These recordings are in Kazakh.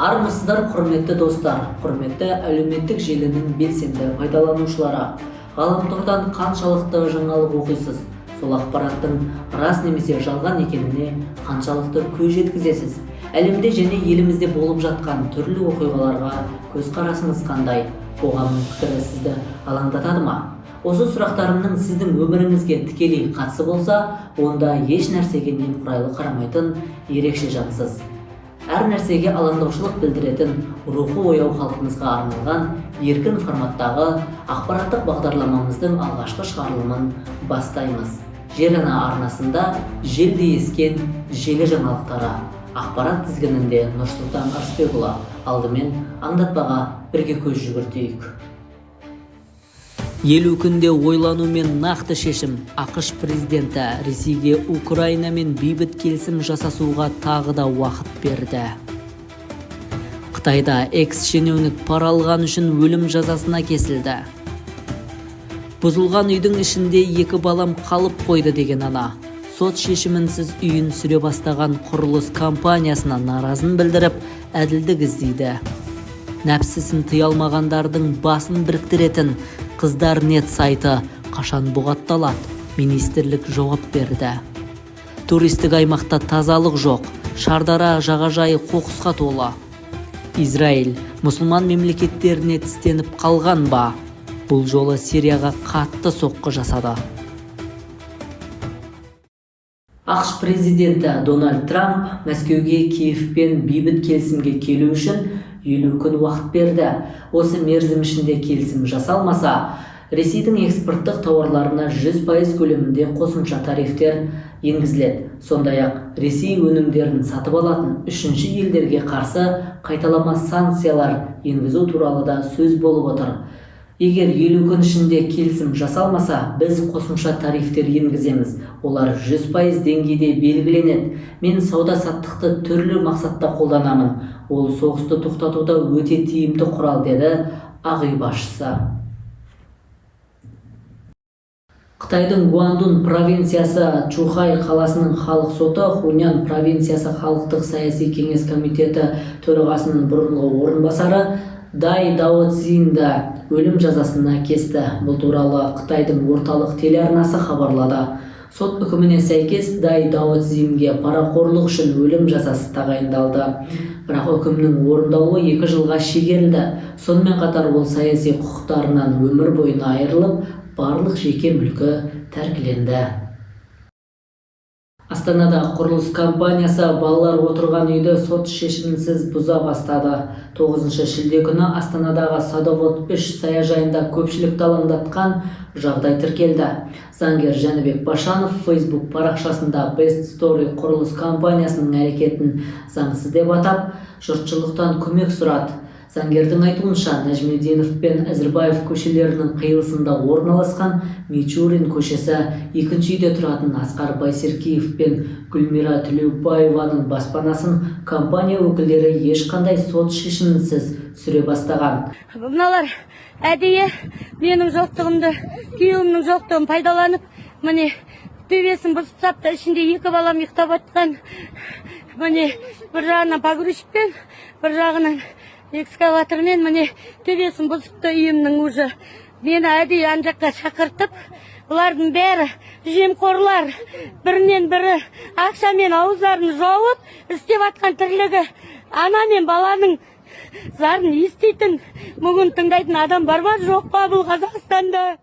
Армысыздар, құрметті достар, құрметті әлеуметтік желінің белсенді пайдаланушылары. Ғаламтордан қаншалықты жаңалық оқисыз, сол ақпараттың рас немесе жалған екеніне қаншалықты көз жеткізесіз. Әлемде және елімізде болып жатқан түрлі оқиғаларға көзқарасыңыз қандай? Қоғамның пікірі сізді алаңдатады ма? Осы сұрақтарымның сіздің өміріңізге тікелей қатысы болса, онда еш нәрсеге немқұрайлы қарамайтын ерекше жансыз. Әр нәрсеге алаңдаушылық білдіретін рухы ояу халқымызға арналған еркін форматтағы ақпараттық бағдарламамыздың алғашқы шығарылымын бастаймыз. Жер ана арнасында желдей ескен желі жаңалықтары ақпарат тізгінінде Нұрсұлтан Арысбекұлы. Алдымен аңдатпаға бірге көз жүгіртейік. 50 күнде ойлану мен нақты шешім. ақш президенті Ресейге Украинамен бейбіт келісім жасасуға тағы да уақыт берді. Қытайда экс-шенеунік пара алған үшін өлім жазасына кесілді. Бұзылған үйдің ішінде 2 балам қалып қойды деген ана. Сот шешімінсіз үйін сүре бастаған құрылыс компаниясына наразын білдіріп, әділдік іздейді. Нәпсісін тыя алмағандардың басын біріктіретін Қыздар.нет сайты қашан бұғатталады? Министрлік жауап берді. Туристік аймақта тазалық жоқ, Шардара жағажайы қоқысқа толы. Израиль мұсылман мемлекеттеріне тістеніп қалған ба? Бұл жолы Сирияға қатты соққы жасады. ақш президенті Дональд Трамп Мәскеуге Киевпен бейбіт келісімге келу үшін 50 күн уақыт берді. Осы мерзім ішінде келісім жасалмаса, Ресейдің экспорттық тауарларына 100% көлемінде қосымша тарифтер енгізіледі. Сондай-ақ Ресей өнімдерін сатып алатын үшінші елдерге қарсы қайталама санкциялар енгізу туралы да сөз болып отыр. Егер 50 күн ішінде келісім жасалмаса, біз қосымша тарифтер енгіземіз. Олар 100% деңгейде белгіленеді. Мен сауда-саттықты түрлі мақсатта қолданамын. Ол соғысты тоқтатуда өте тиімді құрал, деді Ақ үй басшысы. Қытайдың Гуандун провинциясы Чухай қаласының халық соты Хунян провинциясы халықтық саяси кеңес комитеті төрағасының бұрынғы орынбасары Дай Даоцзинді өлім жазасына кесті. Бұл туралы Қытайдың орталық телеарнасы хабарлады. Сот үкіміне сәйкес Дай Даоцзинге парақорлық үшін өлім жазасы тағайындалды. Бірақ үкімнің орындалуы 2 жылға шегерілді. Сонымен қатар ол саяси құқықтарынан өмір бойына айырылып, барлық жеке мүлкі тәркіленді. Астанада құрылыс компаниясы балалар отырған үйді сот шешімінсіз бұза бастады. 9 шілде күні Астанадағы Садовод 3 саяжайында көпшілікті алаңдатқан жағдай тіркелді. Заңгер Жәнібек Башанов Facebook парақшасында Best Story құрылыс компаниясының әрекетін заңсыз деп атап, жұртшылықтан көмек сұрады. Заңгердің айтуынша, Нәжмеденов пен Әзірбаев көшелерінің қиылысында орналасқан Мичурин көшесі, екінші үйде тұратын Асқар Байсеркеев пен Гүлмира Төлеубаеваның баспанасын компания өкілдері ешқандай сот шешімінсіз сүре бастаған. Мыналар әдейі менің жоқтығымды, күйеуімнің жоқтығын пайдаланып, міне төбесін бұзып тастапты. Ішінде 2 балам ұйықтап жатқан. Міне бір жағынан погрузчикпен, бір жағынан экскаватормен міне төбесін бұзыпты үйімнің уже. Мені әдейі ан жаққа шақыртып, бұлардың бәрі жемқорлар, бірінен бірі ақшамен ауыздарын жауып, істеп атқан тірлігі ана мен баланың зарын еститін, мұңын тыңдайтын адам бар ма, жоқ па бұл Қазақстанда?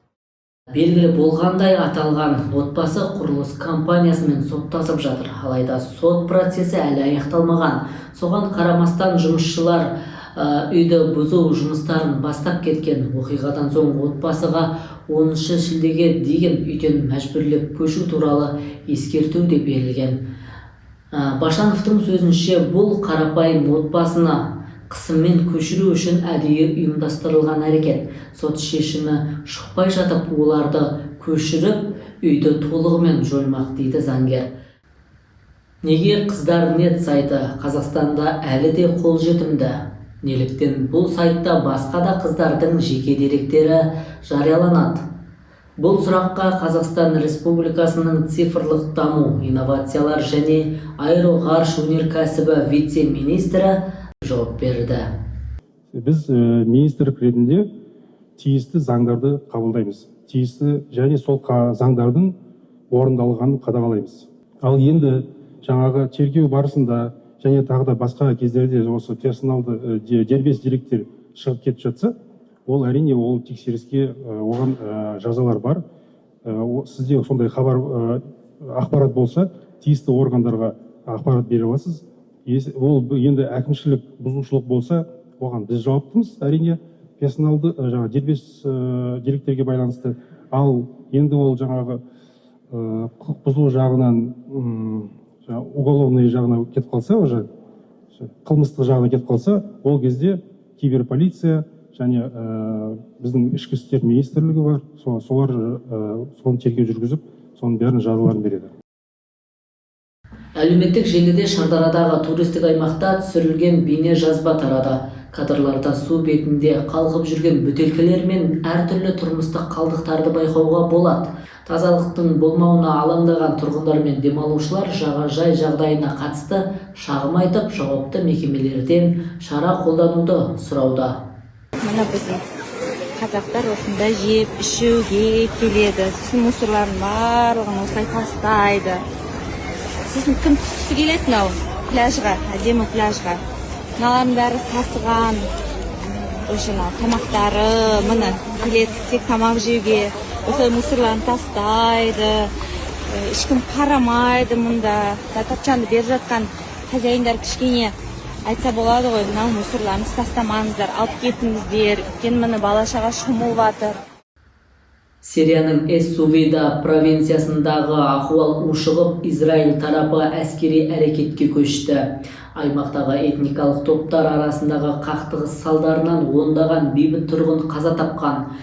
Белгілі болғандай, аталған отбасы құрылыс компаниясымен соттасып жатыр. Алайда сот процесі әлі аяқталмаған. Соған қарамастан жұмысшылар үйді бұзу жұмыстарын бастап кеткен. Оқиғадан соң отбасыға 10 шілдеге дейін үйден мәжбүрлеп көшу туралы ескерту де берілген. Башановтың сөзінше, бұл қарапайым отбасына қысыммен көшіру үшін әдейі ұйымдастырылған әрекет. Сот шешімі шықпай жатып, оларды көшіріп, үйді толығымен жоймақ, дейді заңгер. Неге Қыздар.нет сайты Қазақстанда әлі де қолжетімді? Неліктен бұл сайтта басқа да қыздардың жеке деректері жарияланады? Бұл сұраққа Қазақстан Республикасының цифрлық даму, инновациялар және аэроғарыш өнеркәсібі вице-министрі жооп берди. Біз министрлік ретінде тиісті заңдарды қабылдаймыз. Тиісті және сол заңдардың орындалғанын қадағалаймыз. Ал енді жаңағы тергеу барысында және тағы да басқа кездерде осы персоналды дербес деректер шығып кетіп жатса, ол әрине ол тексеріске оған жазалар бар. Сізде сондай ақпарат болса, тиісті органдарға ақпарат бере аласыз. Ол енді әкімшілік бұзушылық болса, оған біз жауаптымыз, әрине, персоналды жаңағы дербес деректерге байланысты. Ал енді ол жаңағы құқық бұзу жағынан, уголовный жағына кетіп қалса, уже қылмыстық жағына кетіп қалса, ол кезде киберполиция және біздің ішкі істер министрлігі бар, солар соны тергеу жүргізіп, соның бәрін жазаларын береді. Әлеуметтік желіде Шардарадағы туристік аймақта түсірілген бейне жазба тарады. Кадрларда су бетінде қалқып жүрген бөтелкелер мен әртүрлі тұрмыстық қалдықтарды байқауға болады. Тазалықтың болмауына алаңдаған тұрғындар мен демалушылар жағажай жағдайына қатысты шағым айтып, жауапты мекемелерден шара қолдануды сұрауда. Мына біздің қазақтар осында жеп, ішуге келеді. Сосын мусорларын барлығын осылай тастайды. Сосын кім түскісі келеді мынау пляжға, әдемі пляжға. Мыналардың бәрі сасыған, тамақтары, міне келеді тек тамақ жеуге. Осылай мусорларын тастайды. Ешкім қарамайды мұнда. Тапчанды беріп жатқан хозяиндар кішкене айтса болады ғой, мынау мусорларыңызды тастамаңыздар, алып кетіңіздер. Өйткені міне бала-шаға шомылып жатыр. Сирияның Эс-Сувейда провинциясындағы ахуал ушығып, Израиль тарапы әскери әрекетке көшті. Аймақтағы этникалық топтар арасындағы қақтығыс салдарынан ондаған бейбіт тұрғын қаза тапқан.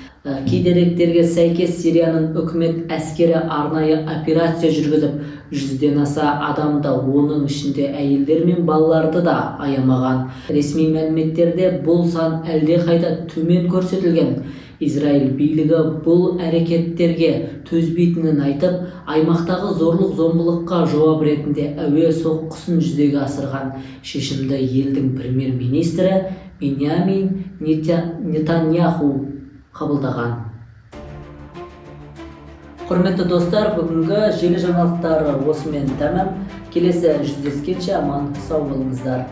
Кей деректерге сәйкес Сирияның үкімет әскері арнайы операция жүргізіп, 100-ден аса адамды, оның ішінде әйелдер мен балаларды да аямаған. Ресми мәліметтерде бұл сан әлде қайда төмен көрсетілген. Израиль билігі бұл әрекеттерге төзбейтінін айтып, аймақтағы зорлық-зомбылыққа жауап ретінде әуе соққысын жүзеге асырған. Шешімді елдің премьер-министрі Биньямин Нетаньяху қабылдаған. Құрметті достар, бүгінгі желі жаңалықтар осымен тәмам. Келесі жүздескенше аман сау болыңыздар.